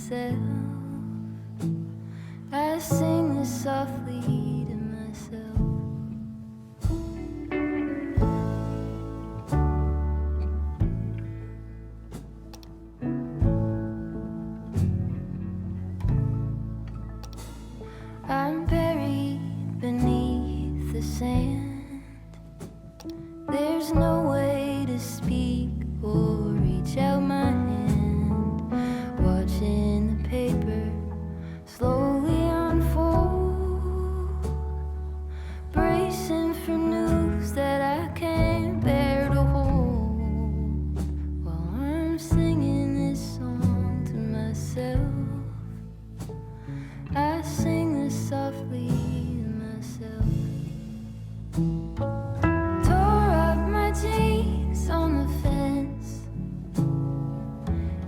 myself. I sing this softly to myself. I'm buried beneath the sand. There's no way to speak or reach out my hand. Watching the paper slowly unfold, bracing for news that I can't bear to hold. While I'm singing this song to myself, I sing this softly to myself. Tore up my jeans on the fence.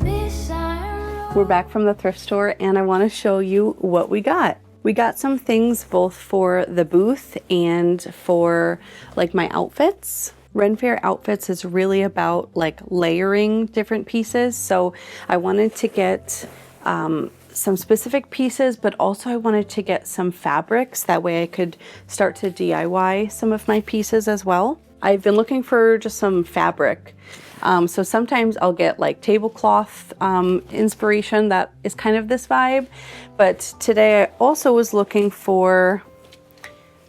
This time We're back from the thrift store and I want to show you what we got. We got some things both for the booth and for like my outfits. Renfaire Outfits is really about like layering different pieces. So I wanted to get some specific pieces, but also I wanted to get some fabrics. That way I could start to DIY some of my pieces as well. I've been looking for just some fabric. So sometimes I'll get like tablecloth inspiration that is kind of this vibe. But today I also was looking for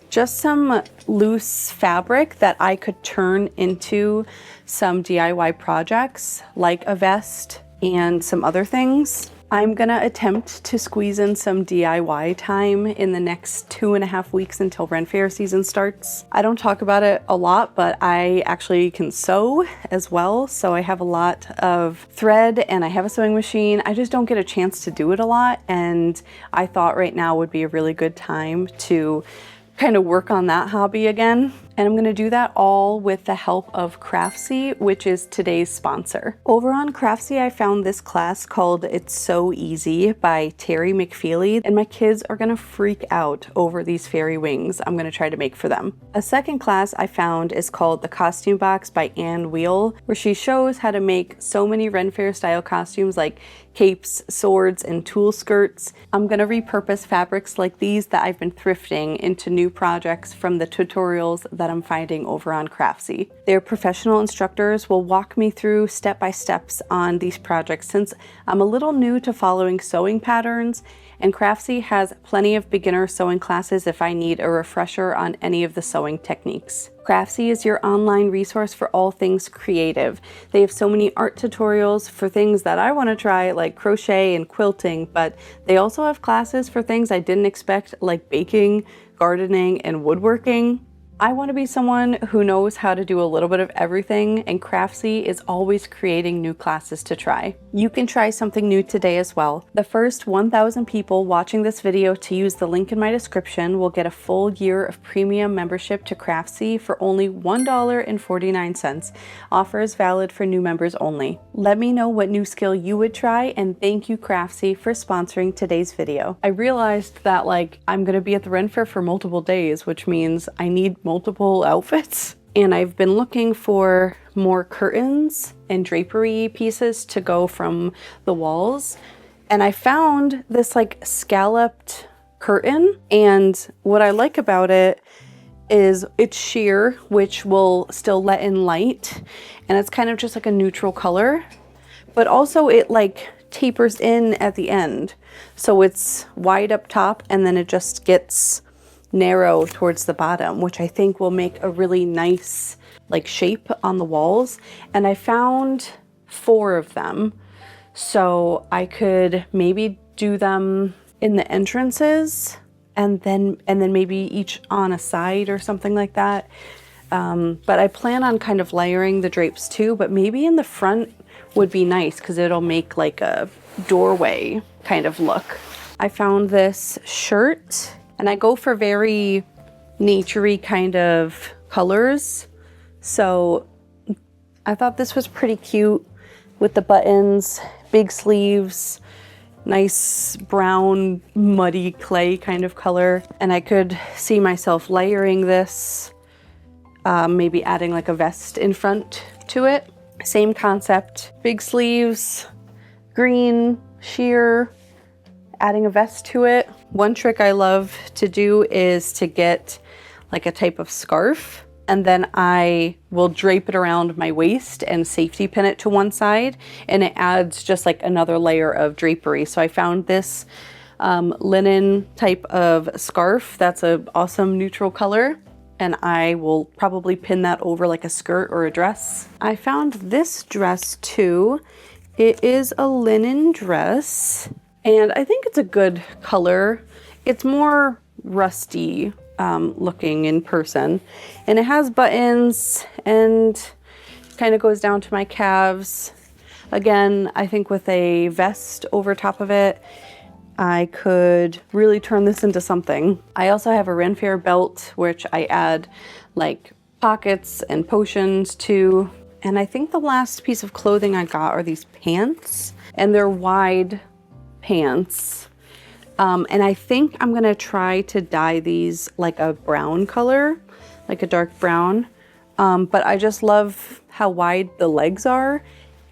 just some loose fabric that I could turn into some DIY projects like a vest and some other things. I'm gonna attempt to squeeze in some DIY time in the next 2.5 weeks until Renfaire season starts. I don't talk about it a lot, but I actually can sew as well. So I have a lot of thread and I have a sewing machine. I just don't get a chance to do it a lot. And I thought right now would be a really good time to kind of work on that hobby again. And I'm gonna do that all with the help of Craftsy, which is today's sponsor. Over on Craftsy, I found this class called It's So Easy by Terry McFeely, and my kids are gonna freak out over these fairy wings I'm gonna try to make for them. A second class I found is called The Costume Box by Anne Wheel, where she shows how to make so many Renfaire style costumes like capes, swords, and tulle skirts. I'm gonna repurpose fabrics like these that I've been thrifting into new projects from the tutorials that I'm finding over on Craftsy. Their professional instructors will walk me through step-by-steps on these projects since I'm a little new to following sewing patterns, and Craftsy has plenty of beginner sewing classes if I need a refresher on any of the sewing techniques. Craftsy is your online resource for all things creative. They have so many art tutorials for things that I want to try, like crochet and quilting, but they also have classes for things I didn't expect, like baking, gardening, and woodworking. I want to be someone who knows how to do a little bit of everything, and Craftsy is always creating new classes to try. You can try something new today as well. The first 1,000 people watching this video to use the link in my description will get a full year of premium membership to Craftsy for only $1.49. Offer is valid for new members only. Let me know what new skill you would try, and thank you Craftsy for sponsoring today's video. I realized that I'm gonna be at the Renfaire for multiple days, which means I need multiple outfits. And I've been looking for more curtains and drapery pieces to go from the walls. And I found this scalloped curtain. And what I like about it is it's sheer, which will still let in light. And it's kind of just like a neutral color, but also it tapers in at the end. So it's wide up top and then it just gets narrow towards the bottom, which I think will make a really nice shape on the walls. And I found 4 of them, so I could maybe do them in the entrances and then maybe each on a side or something like that. But I plan on kind of layering the drapes too, but maybe in the front would be nice because it'll make a doorway kind of look. I found this shirt, and I go for very naturey kind of colors. So I thought this was pretty cute with the buttons, big sleeves, nice brown, muddy clay kind of color. And I could see myself layering this, maybe adding a vest in front to it. Same concept, big sleeves, green, sheer, adding a vest to it. One trick I love to do is to get like a type of scarf, and then I will drape it around my waist and safety pin it to one side, and it adds just like another layer of drapery. So I found this linen type of scarf that's an awesome neutral color, and I will probably pin that over like a skirt or a dress. I found this dress too. It is a linen dress, and I think it's a good color. It's more rusty looking in person, and it has buttons and kind of goes down to my calves. Again, I think with a vest over top of it, I could really turn this into something. I also have a Renfaire belt, which I add like pockets and potions to. And I think the last piece of clothing I got are these pants, and they're wide pants. And I think I'm gonna try to dye these like a brown color, like a dark brown. But I just love how wide the legs are,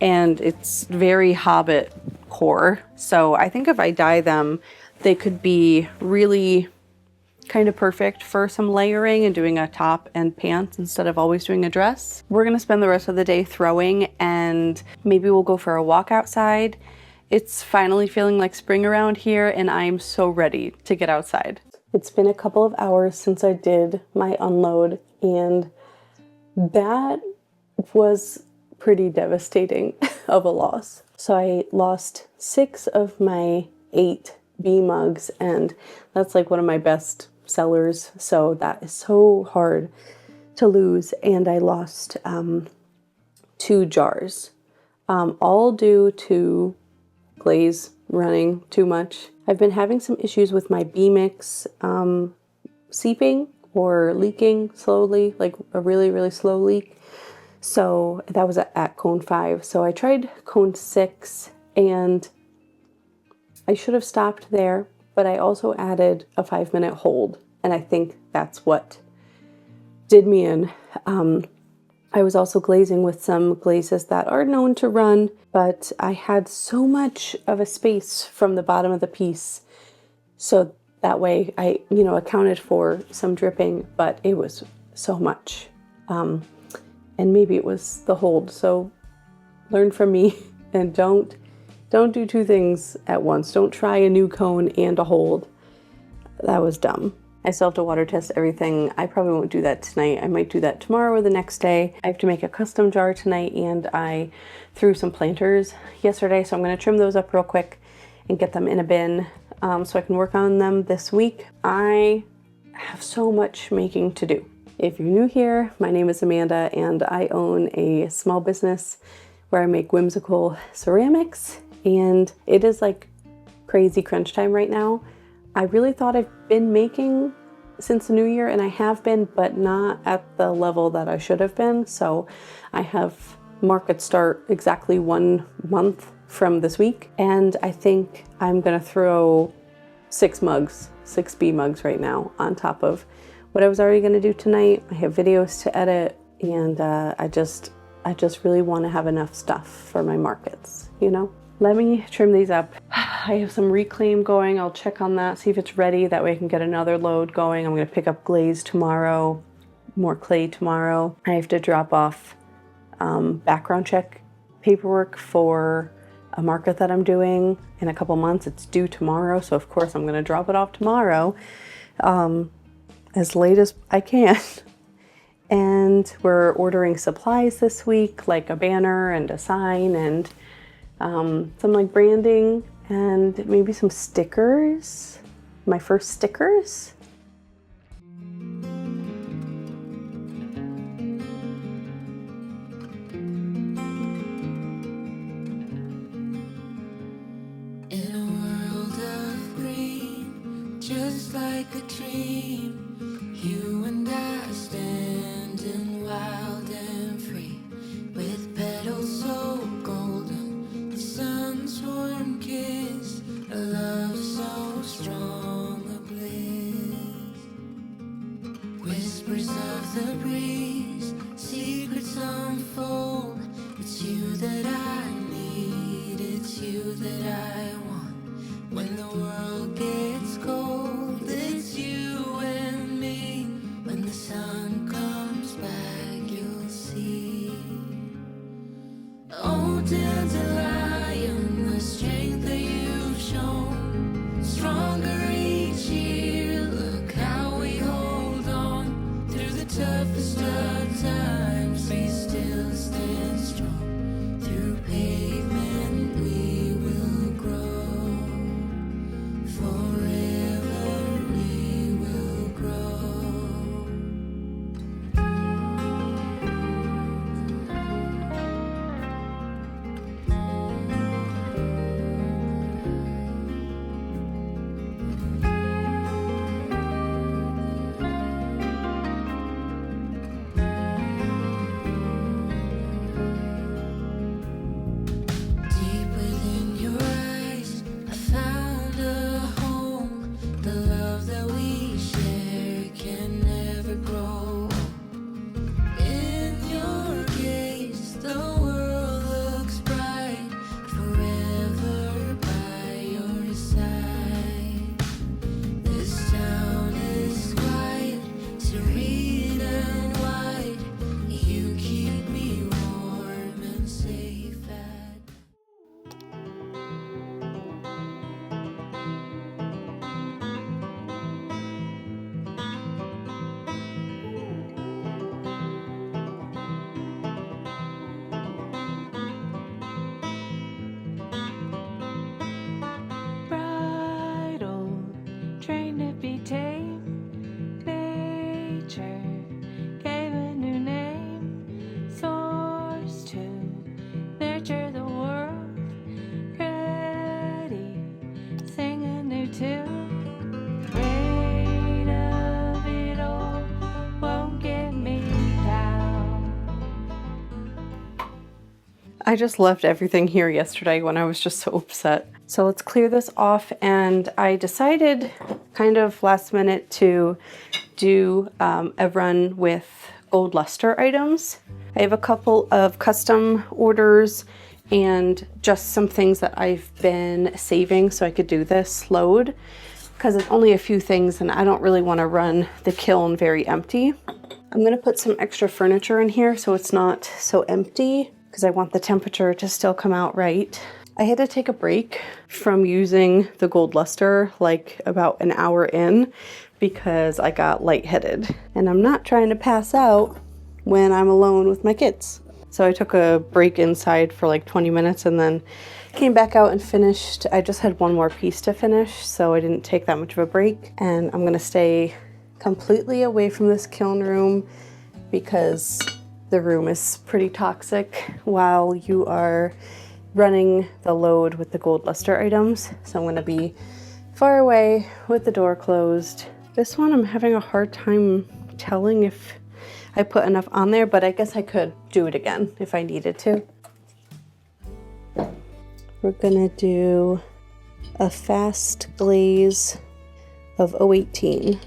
and it's very Hobbit core. So I think if I dye them, they could be really kind of perfect for some layering and doing a top and pants instead of always doing a dress. We're gonna spend the rest of the day throwing, and maybe we'll go for a walk outside. It's finally feeling like spring around here, and I'm so ready to get outside. It's been a couple of hours since I did my unload, and that was pretty devastating of a loss. So I lost 6 of my 8 bee mugs, and that's like one of my best sellers. So that is so hard to lose. And I lost 2 jars, all due to glaze running too much. I've been having some issues with my bee mix seeping or leaking slowly, like a really, really slow leak. So that was at cone 5. So I tried cone 6, and I should have stopped there, but I also added a 5-minute hold, and I think that's what did me in. I was also glazing with some glazes that are known to run, but I had so much of a space from the bottom of the piece. So that way I, accounted for some dripping, but it was so much. And maybe it was the hold. So learn from me and don't do 2 things at once. Don't try a new cone and a hold. That was dumb. I still have to water test everything. I probably won't do that tonight. I might do that tomorrow or the next day. I have to make a custom jar tonight, and I threw some planters yesterday, so I'm going to trim those up real quick and get them in a bin so I can work on them this week. I have so much making to do. If you're new here, my name is Amanda, and I own a small business where I make whimsical ceramics, and it is like crazy crunch time right now. I really thought I've been making since the new year, and I have been, but not at the level that I should have been. So I have market start exactly 1 month from this week, and I think I'm gonna throw 6 bee mugs right now on top of what I was already gonna do tonight. I have videos to edit, and I just really want to have enough stuff for my markets, Let me trim these up. I have some reclaim going. I'll check on that, see if it's ready. That way I can get another load going. I'm gonna pick up glaze tomorrow, more clay tomorrow. I have to drop off background check paperwork for a market that I'm doing in a couple months. It's due tomorrow, so of course I'm gonna drop it off tomorrow, as late as I can. And we're ordering supplies this week, like a banner and a sign and some like branding and maybe some stickers, my first stickers. In a world of green, just like a dream, you and I standing wild and free, with petals so golden, the sun's warm kiss, a love so strong, a bliss. Whispers of the breeze, secrets unfold. It's you that I need, it's you that I want. When the world I just left everything here yesterday when I was just so upset. So let's clear this off, and I decided kind of last minute to do a run with gold luster items. I have a couple of custom orders and just some things that I've been saving so I could do this load, because it's only a few things and I don't really want to run the kiln very empty. I'm going to put some extra furniture in here so it's not so empty, because I want the temperature to still come out right. I had to take a break from using the gold luster like about an hour in because I got lightheaded, and I'm not trying to pass out when I'm alone with my kids. So I took a break inside for like 20 minutes and then came back out and finished. I just had one more piece to finish, so I didn't take that much of a break. And I'm gonna stay completely away from this kiln room because the room is pretty toxic while you are running the load with the gold luster items. So I'm gonna be far away with the door closed. This one I'm having a hard time telling if I put enough on there, but I guess I could do it again if I needed to. We're gonna do a fast glaze of 018.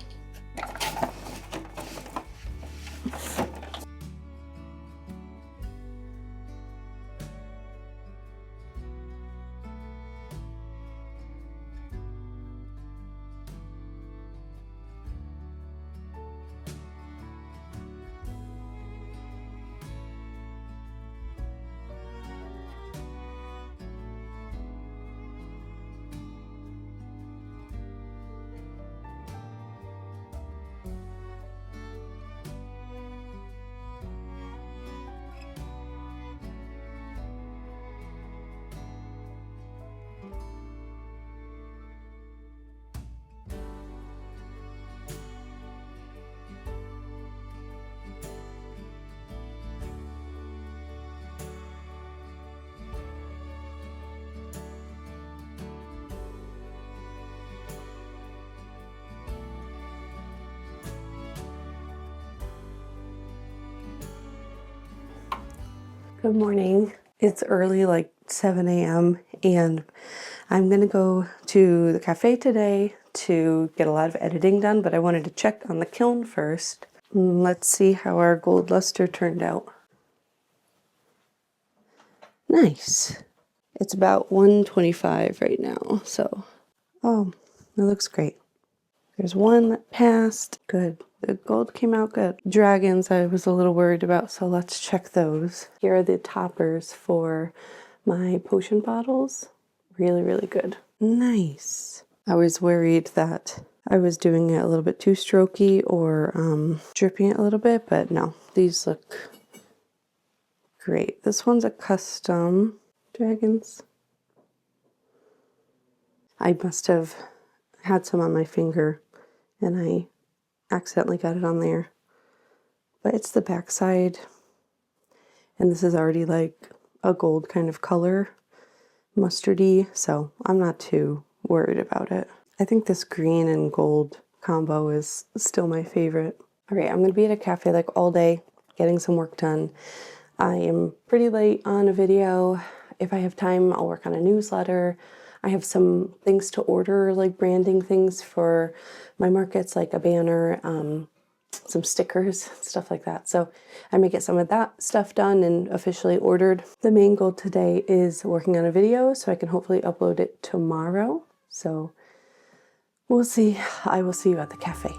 Good morning. It's early, like 7 a.m. and I'm gonna go to the cafe today to get a lot of editing done, but I wanted to check on the kiln first. Let's see how our gold luster turned out. Nice. It's about 125 right now, so oh, it looks great. There's one that passed. Good. The gold came out good. Dragons I was a little worried about, so let's check those. Here are the toppers for my potion bottles. Really, really good. Nice. I was worried that I was doing it a little bit too strokey or dripping it a little bit, but no, these look great. This one's a custom dragons. I must have had some on my finger and I accidentally got it on there, but it's the back side, and this is already like a gold kind of color, mustardy, so I'm not too worried about it. I think this green and gold combo is still my favorite. All right, I'm gonna be at a cafe like all day getting some work done. I am pretty late on a video. If I have time, I'll work on a newsletter. I have some things to order, like branding things for my markets, like a banner, some stickers, stuff like that. So I may get some of that stuff done and officially ordered. The main goal today is working on a video so I can hopefully upload it tomorrow. So we'll see. I will see you at the cafe.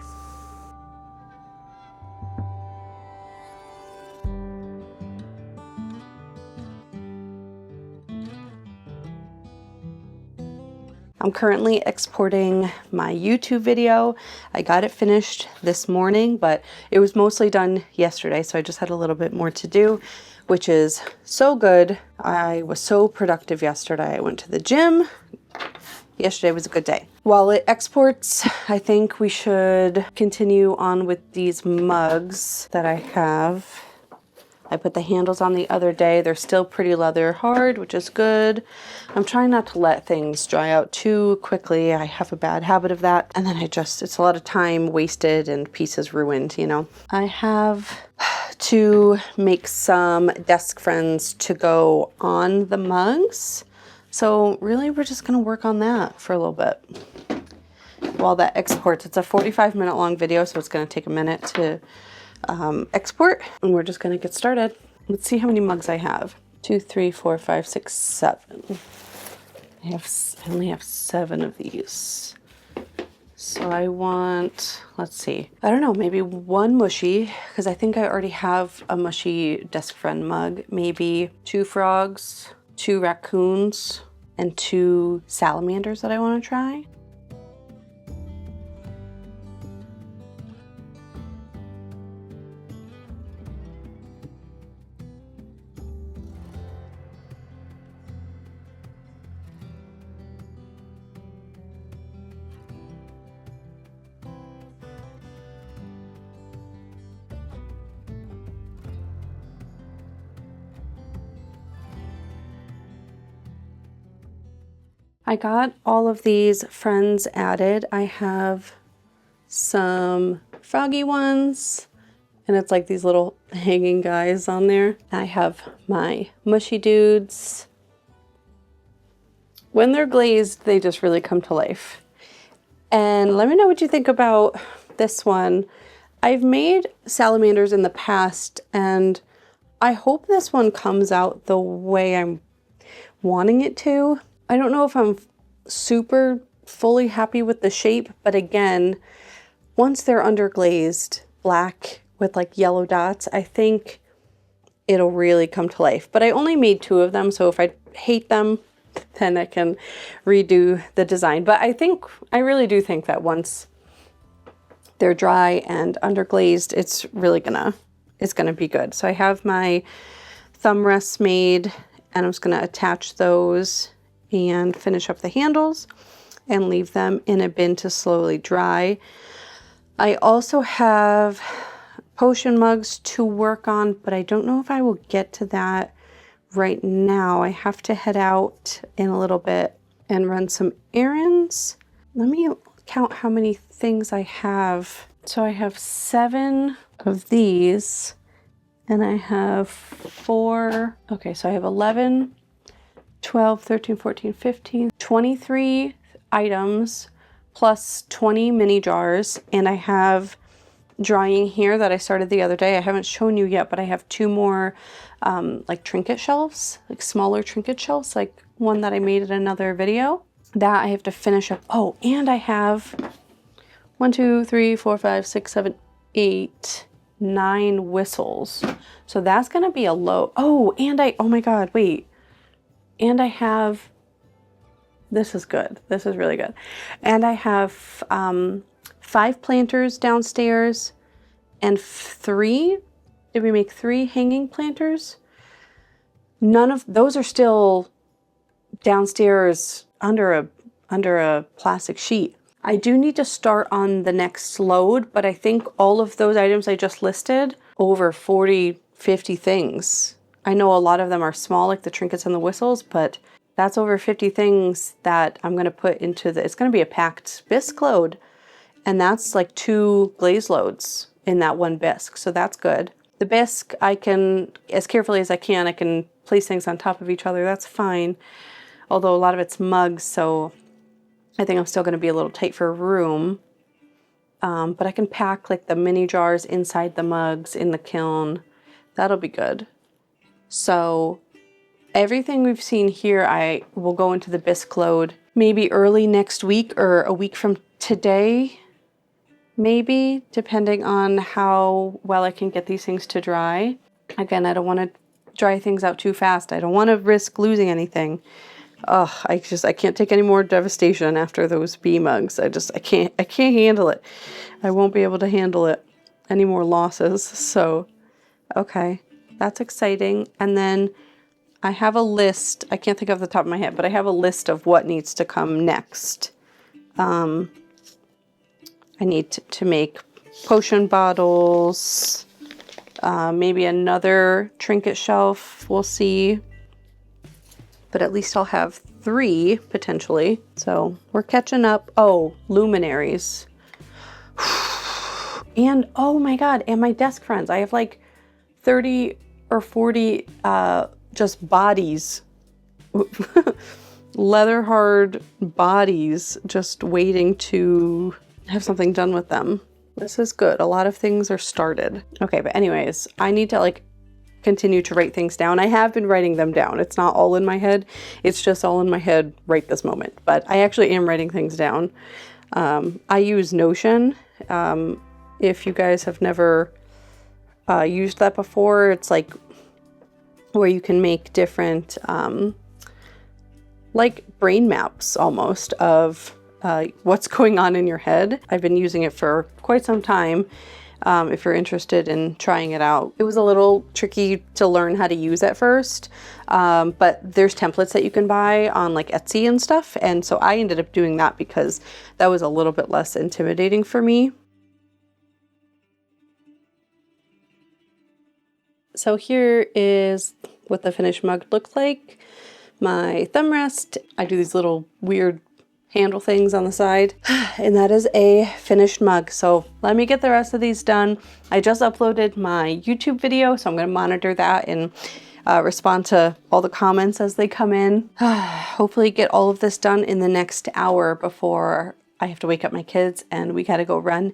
I'm currently exporting my YouTube video. I got it finished this morning, but it was mostly done yesterday, so I just had a little bit more to do, which is so good. I was so productive yesterday. I went to the gym. Yesterday was a good day. While it exports, I think we should continue on with these mugs that I have. I put the handles on the other day. They're still pretty leather hard, which is good. I'm trying not to let things dry out too quickly. I have a bad habit of that. And then it's a lot of time wasted and pieces ruined, you know. I have to make some desk friends to go on the mugs. So really we're just gonna work on that for a little bit while that exports. It's a 45-minute long video, so it's gonna take a minute to export, and we're just gonna get started. Let's see how many mugs I have. 2, 3, 4, 5, 6, 7. I only have 7 of these. So I want, let's see, I don't know, maybe 1 mushy, because I think I already have a mushy desk friend mug. Maybe 2 frogs, 2 raccoons, and 2 salamanders that I want to try. I got all of these friends added. I have some froggy ones, and it's like these little hanging guys on there. I have my mushy dudes. When they're glazed, they just really come to life. And let me know what you think about this one. I've made salamanders in the past, and I hope this one comes out the way I'm wanting it to. I don't know if I'm super fully happy with the shape, but again, once they're underglazed black with like yellow dots, I think it'll really come to life. But I only made 2 of them, so if I hate them, then I can redo the design. But I really do think that once they're dry and underglazed, it's gonna be good. So I have my thumb rests made, and I'm just gonna attach those and finish up the handles and leave them in a bin to slowly dry. I also have potion mugs to work on, but I don't know if I will get to that right now. I have to head out in a little bit and run some errands. Let me count how many things I have. So I have 7 of these, and I have 4. Okay, so I have 11, 12, 13, 14, 15, 23 items plus 20 mini jars. And I have drying here that I started the other day. I haven't shown you yet, but I have 2 more like trinket shelves, like smaller trinket shelves, like one that I made in another video that I have to finish up. Oh, and I have 1, 2, 3, 4, 5, 6, 7, 8, 9 whistles. So that's gonna be a load. Oh, and oh my God, wait. And I have, this is good. This is really good. And I have 5 planters downstairs and 3, did we make 3 hanging planters? None of those are still downstairs under a plastic sheet. I do need to start on the next load, but I think all of those items I just listed, over 40, 50 things. I know a lot of them are small, like the trinkets and the whistles, but that's over 50 things that I'm going to put into it's going to be a packed bisque load. And that's like 2 glaze loads in that one bisque. So that's good. The bisque, I can, as carefully as I can place things on top of each other. That's fine. Although a lot of it's mugs, so I think I'm still going to be a little tight for room. But I can pack like the mini jars inside the mugs in the kiln. That'll be good. So everything we've seen here, I will go into the bisque load maybe early next week or a week from today, maybe, depending on how well I can get these things to dry. Again, I don't want to dry things out too fast. I don't want to risk losing anything. Oh, I can't take any more devastation after those bee mugs. I can't handle it. I won't be able to handle it. Any more losses. So, okay. That's exciting. And then I have a list. I can't think off the top of my head, but I have a list of what needs to come next. I need to make potion bottles, maybe another trinket shelf. We'll see. But at least I'll have 3 potentially. So we're catching up. Oh, luminaries. And oh my God, and my desk friends. I have like 30 or 40 just bodies, leather hard bodies, just waiting to have something done with them. This is good. A lot of things are started. Okay, but anyways, I need to like continue to write things down. I have been writing them down. It's not all in my head. It's just all in my head right this moment. But I actually am writing things down. I use Notion. If you guys have never used that before, it's like where you can make different like brain maps almost of what's going on in your head. I've been using it for quite some time. If you're interested in trying it out. It was a little tricky to learn how to use at first, but there's templates that you can buy on like Etsy and stuff. And so I ended up doing that because that was a little bit less intimidating for me. So here is what the finished mug looks like. My thumb rest, I do these little weird handle things on the side, and that is a finished mug. So let me get the rest of these done. I just uploaded my YouTube video, so I'm going to monitor that and respond to all the comments as they come in. Hopefully get all of this done in the next hour before I have to wake up my kids and we got to go run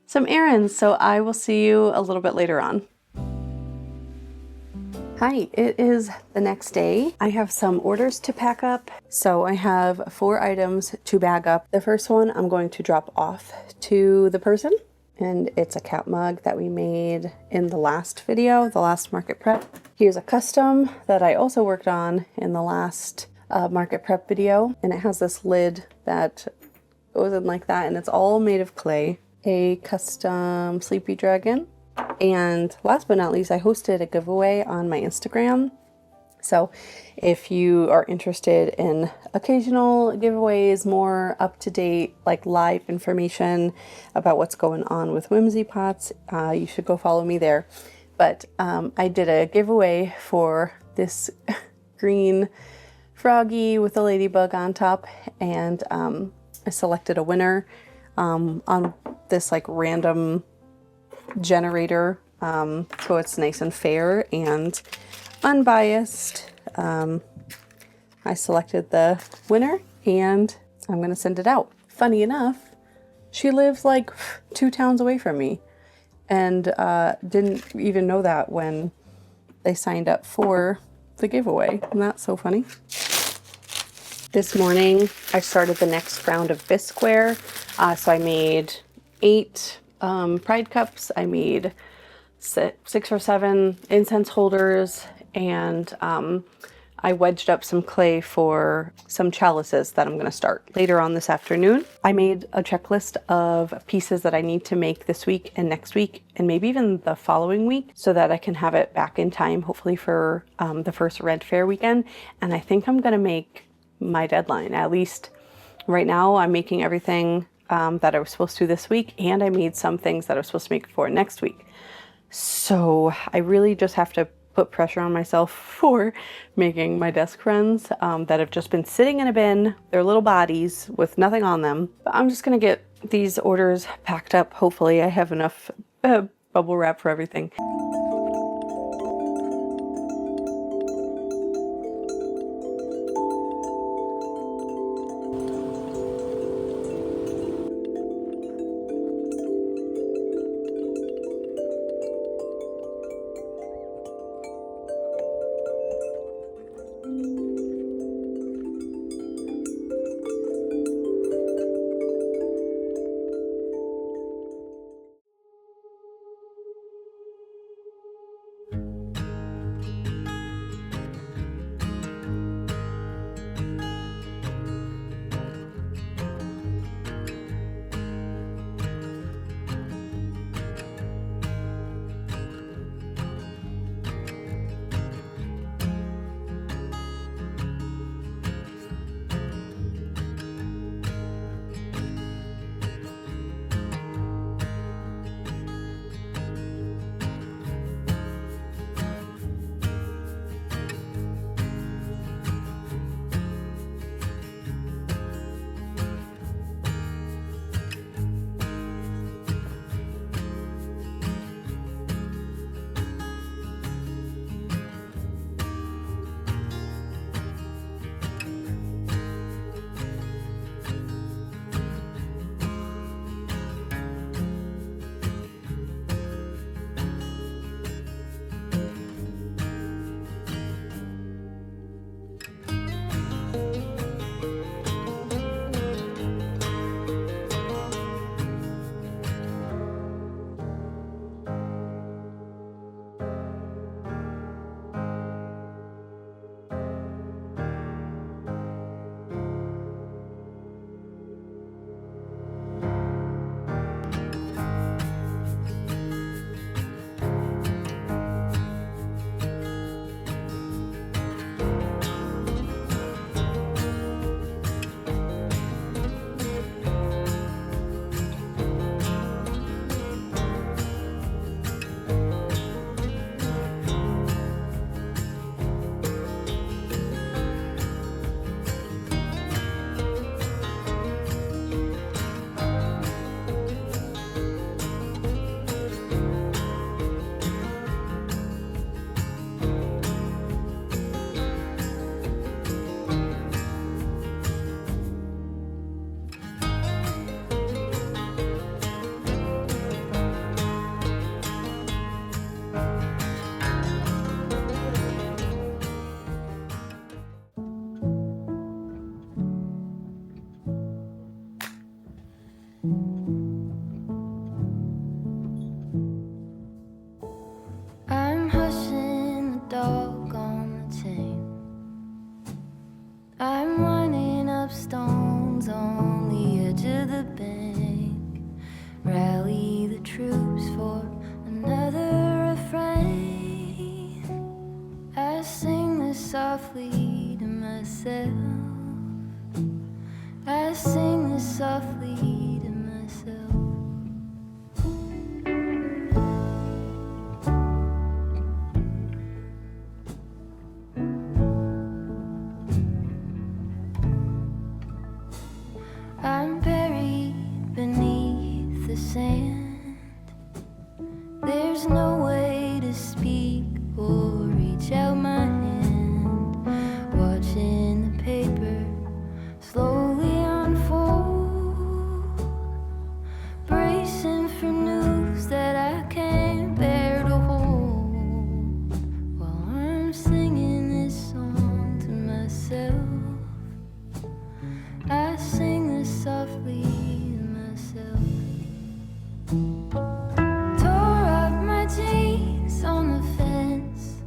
some errands. So I will see you a little bit later on. Hi, it is the next day. I have some orders to pack up. So I have 4 items to bag up. The first one I'm going to drop off to the person, and it's a cat mug that we made in the last video, the last market prep. Here's a custom that I also worked on in the last market prep video, and it has this lid that goes in like that, and it's all made of clay. A custom sleepy dragon. And last but not least, I hosted a giveaway on my Instagram. So if you are interested in occasional giveaways, more up-to-date, like live information about what's going on with Whimsy pots, you should go follow me there. But I did a giveaway for this green froggy with a ladybug on top, and I selected a winner on this like random generator, so it's nice and fair and unbiased. I selected the winner and I'm going to send it out. Funny enough, she lives like 2 towns away from me, and didn't even know that when they signed up for the giveaway. Isn't that so funny? This morning I started the next round of bisqueware, so I made 8 pride cups. I made 6 or 7 incense holders, and I wedged up some clay for some chalices that I'm going to start later on this afternoon. I made a checklist of pieces that I need to make this week and next week and maybe even the following week, so that I can have it back in time, hopefully for the first Renfaire weekend. And I think I'm going to make my deadline. At least right now I'm making everything that I was supposed to this week, and I made some things that I was supposed to make for next week. So I really just have to put pressure on myself for making my desk runs that have just been sitting in a bin. They're little bodies with nothing on them. But I'm just gonna get these orders packed up. Hopefully I have enough bubble wrap for everything. softly to myself. I sing this softly to myself. I'm buried beneath the sand. There's no way to speak or reach out my hand. Watching the paper slowly unfold, bracing for news that I can't bear to hold. While I'm singing this song to myself, I sing this softly to myself. Tore up my jeans on the fence.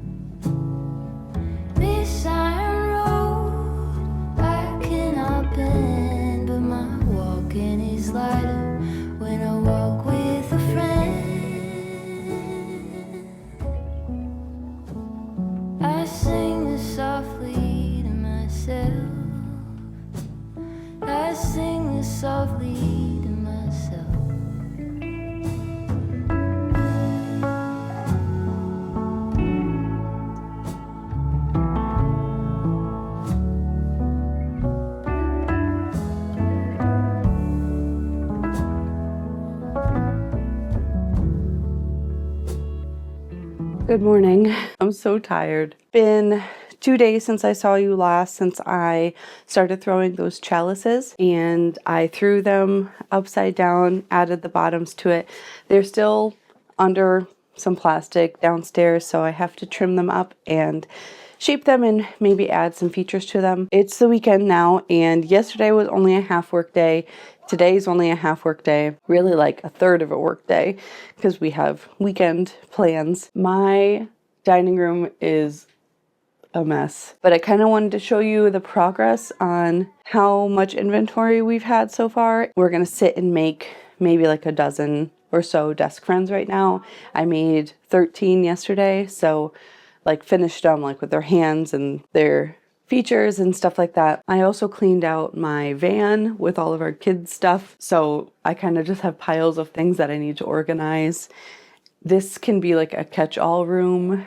This iron road I cannot bend, but my walking is lighter when I walk with a friend. I sing this softly to myself. I sing this softly to myself. Good morning. I'm so tired. Been 2 days since I saw you last, since I started throwing those chalices, and I threw them upside down, added the bottoms to it. They're still under some plastic downstairs, so I have to trim them up and shape them and maybe add some features to them. It's the weekend now, and yesterday was only a half work day. Today's only a half work day, really like a third of a work day, because we have weekend plans. My dining room is a mess, but I kind of wanted to show you the progress on how much inventory we've had so far. We're gonna sit and make maybe like a dozen or so desk friends right now. I made 13 yesterday, so like finished them like with their hands and their features and stuff like that. I also cleaned out my van with all of our kids' stuff, so I kind of just have piles of things that I need to organize. This can be like a catch-all room,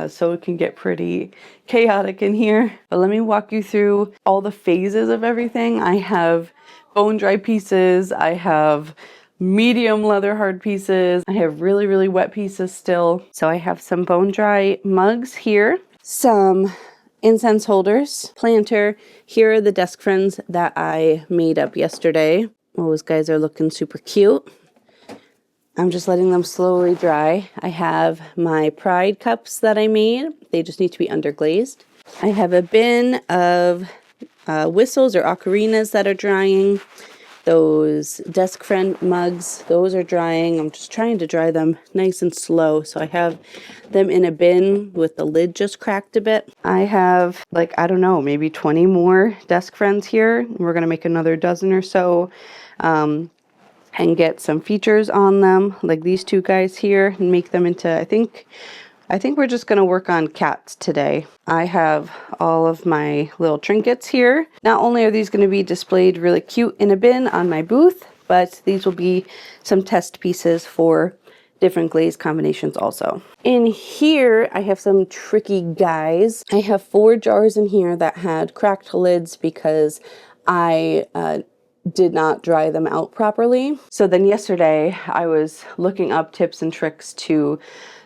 so it can get pretty chaotic in here. But let me walk you through all the phases of everything. I have bone dry pieces, I have medium leather hard pieces, I have really, really wet pieces still. So I have some bone dry mugs here, some incense holders, planter. Here are the desk friends that I made up yesterday. Those guys are looking super cute. I'm just letting them slowly dry. I have my pride cups that I made. They just need to be underglazed. I have a bin of whistles or ocarinas that are drying. Those desk friend mugs, those are drying. I'm just trying to dry them nice and slow. So I have them in a bin with the lid just cracked a bit. I have like, I don't know, maybe 20 more desk friends here. We're going to make another dozen or so. And get some features on them, like these two guys here, and make them into, I think we're just gonna work on cats today. I have all of my little trinkets here. Not only are these gonna be displayed really cute in a bin on my booth, but these will be some test pieces for different glaze combinations also. In here, I have some tricky guys. I have 4 jars in here that had cracked lids because I did not dry them out properly. So then yesterday I was looking up tips and tricks to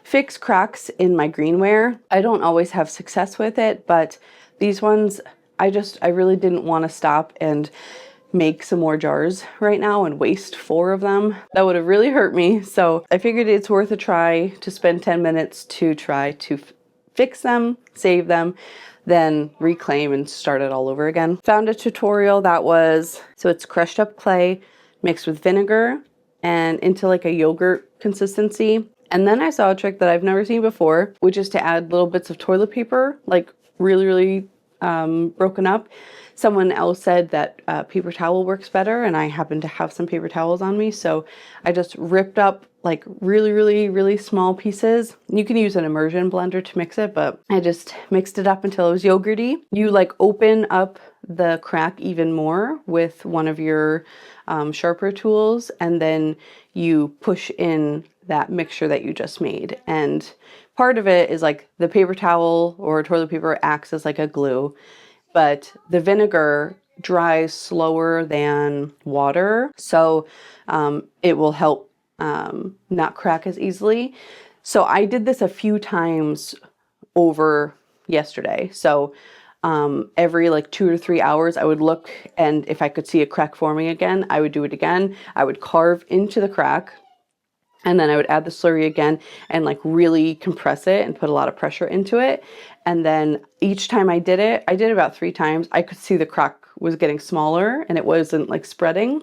fix cracks in my greenware. I don't always have success with it, but these ones, I really didn't want to stop and make some more jars right now and waste 4 of them. That would have really hurt me. So I figured it's worth a try to spend 10 minutes to try to fix them, save them, then reclaim and start it all over again. Found a tutorial that was, so it's crushed up clay mixed with vinegar and into like a yogurt consistency. And then I saw a trick that I've never seen before, which is to add little bits of toilet paper, like really, really broken up. Someone else said that paper towel works better, and I happen to have some paper towels on me, so I just ripped up like really small pieces. You can use an immersion blender to mix it, but I just mixed it up until it was yogurty. You like open up the crack even more with one of your sharper tools, and then you push in that mixture that you just made. And part of it is like the paper towel or toilet paper acts as like a glue, but the vinegar dries slower than water, so it will help not crack as easily. So I did this a few times over yesterday. So every like 2 to 3 hours I would look, and if I could see a crack forming again, I would do it again. I would carve into the crack, and then I would add the slurry again and like really compress it and put a lot of pressure into it. And then each time I did it about 3 times, I could see the crack was getting smaller and it wasn't like spreading.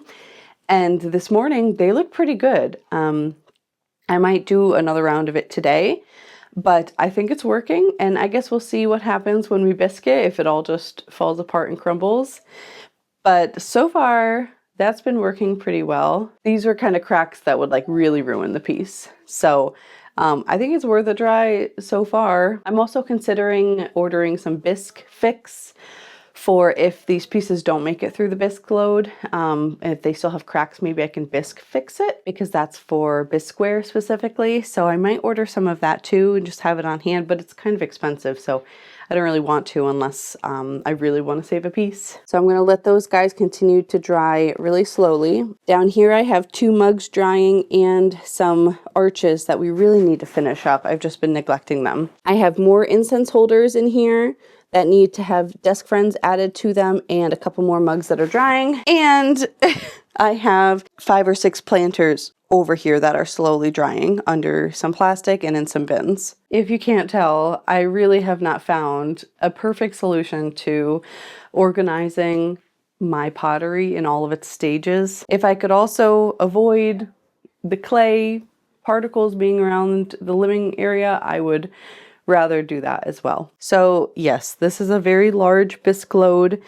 And this morning they look pretty good. I might do another round of it today, but I think it's working, and I guess we'll see what happens when we bisque it, if it all just falls apart and crumbles. But so far, that's been working pretty well. These are kind of cracks that would like really ruin the piece. So I think it's worth a try so far. I'm also considering ordering some bisque fix for if these pieces don't make it through the bisque load. And if they still have cracks, maybe I can bisque fix it, because that's for bisqueware specifically. So I might order some of that too and just have it on hand, but it's kind of expensive, so I don't really want to unless I really want to save a piece. So I'm going to let those guys continue to dry really slowly. Down here I have 2 mugs drying and some arches that we really need to finish up. I've just been neglecting them. I have more incense holders in here that need to have desk friends added to them, and a couple more mugs that are drying. And I have 5 or 6 planters over here that are slowly drying under some plastic and in some bins. If you can't tell, I really have not found a perfect solution to organizing my pottery in all of its stages. If I could also avoid the clay particles being around the living area, I would rather do that as well. So yes, this is a very large bisque load,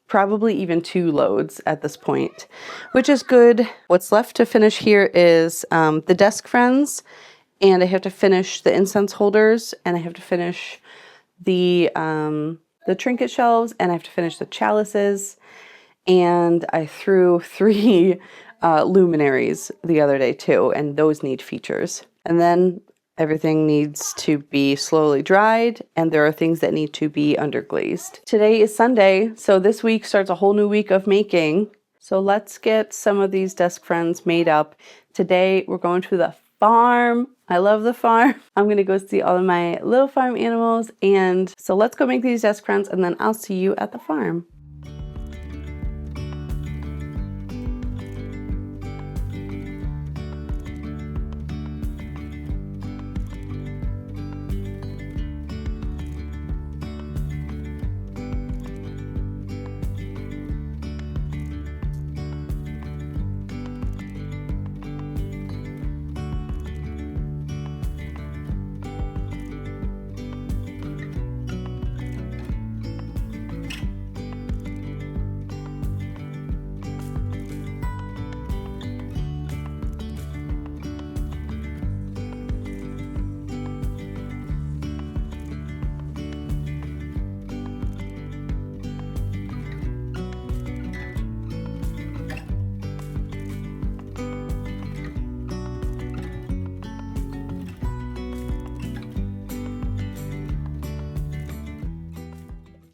probably even 2 loads at this point, which is good. What's left to finish here is the desk friends, and I have to finish the incense holders, and I have to finish the trinket shelves, and I have to finish the chalices, and I threw 3 luminaries the other day too, and those need features. And then everything needs to be slowly dried, and there are things that need to be underglazed. Today is Sunday, so this week starts a whole new week of making. So let's get some of these desk friends made up. Today we're going to the farm. I love the farm. I'm gonna go see all of my little farm animals, and so let's go make these desk friends, and then I'll see you at the farm.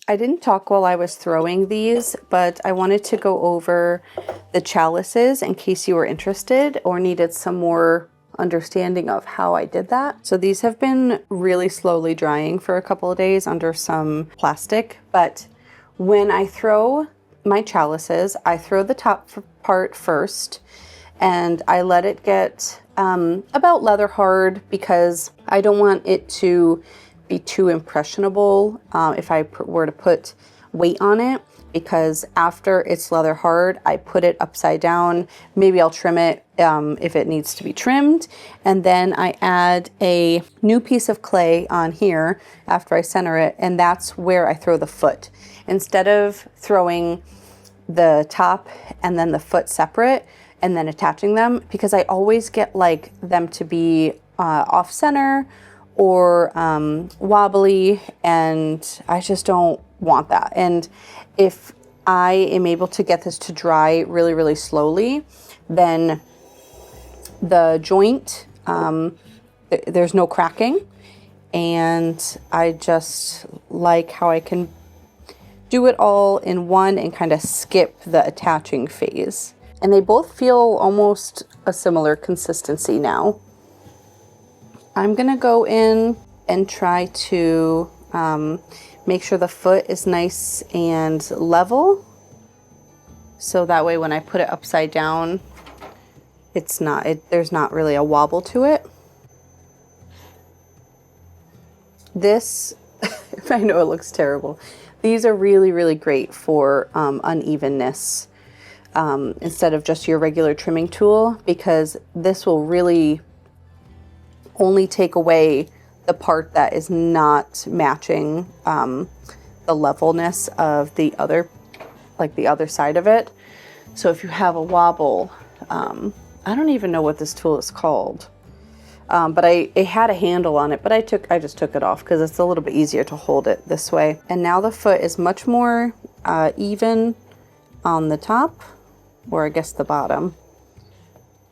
I didn't talk while I was throwing these, but I wanted to go over the chalices in case you were interested or needed some more understanding of how I did that. So these have been really slowly drying for a couple of days under some plastic, but when I throw my chalices, I throw the top part first, and I let it get about leather hard, because I don't want it to be too impressionable if I were to put weight on it, because after it's leather hard, I put it upside down. Maybe I'll trim it if it needs to be trimmed, and then I add a new piece of clay on here after I center it, and that's where I throw the foot. Instead of throwing the top and then the foot separate and then attaching them, because I always get like them to be off center or wobbly, and I just don't want that. And if I am able to get this to dry really, really slowly, then the joint, there's no cracking, and I just like how I can do it all in one and kind of skip the attaching phase. And they both feel almost a similar consistency now. I'm gonna go in and try to make sure the foot is nice and level, so that way when I put it upside down, there's not really a wobble to it. This, I know it looks terrible. These are really, really great for unevenness instead of just your regular trimming tool, because this will really only take away the part that is not matching the levelness of the other, like the other side of it. So if you have a wobble, I don't even know what this tool is called, but it had a handle on it, but I just took it off because it's a little bit easier to hold it this way. And now the foot is much more even on the top, or I guess the bottom.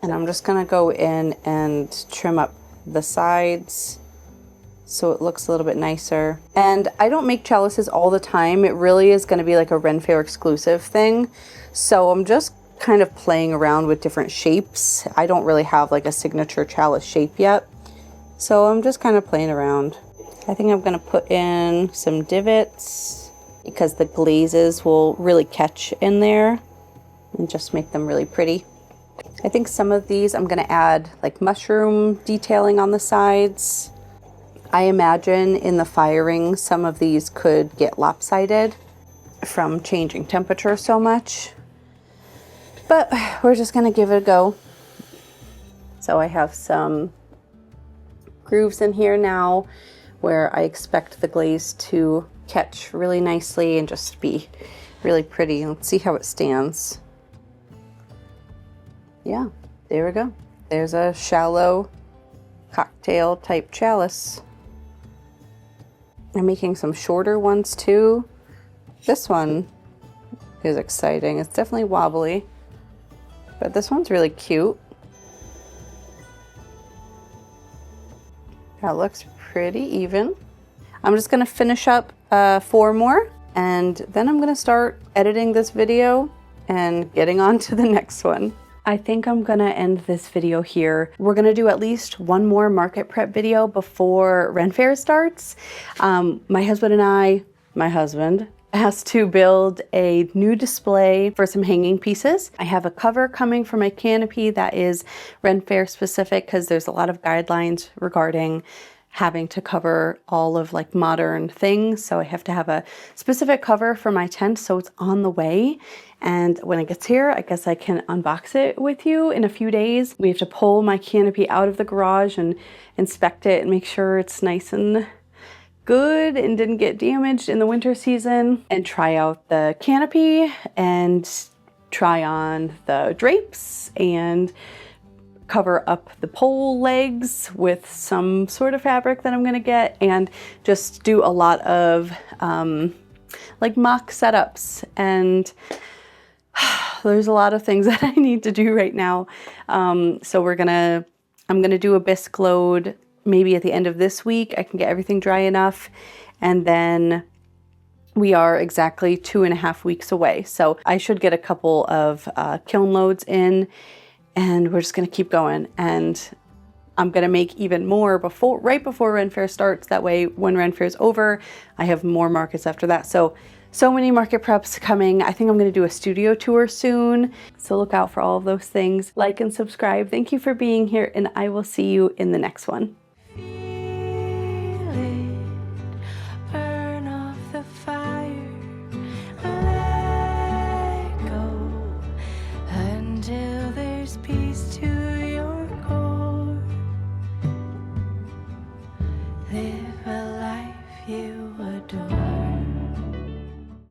And I'm just gonna go in and trim up the sides so it looks a little bit nicer. And I don't make chalices all the time. It really is gonna be like a Renfaire exclusive thing. So I'm just kind of playing around with different shapes. I don't really have like a signature chalice shape yet, so I'm just kind of playing around. I think I'm gonna put in some divots because the glazes will really catch in there and just make them really pretty. I think some of these I'm gonna add like mushroom detailing on the sides. I imagine in the firing some of these could get lopsided from changing temperature so much, but we're just gonna give it a go. So I have some grooves in here now where I expect the glaze to catch really nicely and just be really pretty. Let's see how it stands. Yeah, there we go. There's a shallow cocktail type chalice. I'm making some shorter ones too. This one is exciting. It's definitely wobbly, but this one's really cute. That looks pretty even. I'm just gonna finish up 4 more, and then I'm gonna start editing this video and getting on to the next one. I think I'm gonna end this video here. We're gonna do at least one more market prep video before Renfaire starts. My husband asked to build a new display for some hanging pieces. I have a cover coming for my canopy that is Renfaire specific, because there's a lot of guidelines regarding having to cover all of like modern things. So I have to have a specific cover for my tent, so it's on the way. And when it gets here, I guess I can unbox it with you in a few days. We have to pull my canopy out of the garage and inspect it and make sure it's nice and good and didn't get damaged in the winter season, and try out the canopy and try on the drapes and cover up the pole legs with some sort of fabric that I'm gonna get, and just do a lot of like mock setups. And there's a lot of things that I need to do right now. So I'm gonna do a bisque load maybe at the end of this week. I can get everything dry enough, and then we are exactly 2.5 weeks away. So I should get a couple of kiln loads in, and we're just gonna keep going. And I'm gonna make even more right before Renfaire starts. That way when Renfaire's over, I have more markets after that. So many market preps coming. I think I'm gonna do a studio tour soon. So look out for all of those things. Like and subscribe. Thank you for being here, and I will see you in the next one.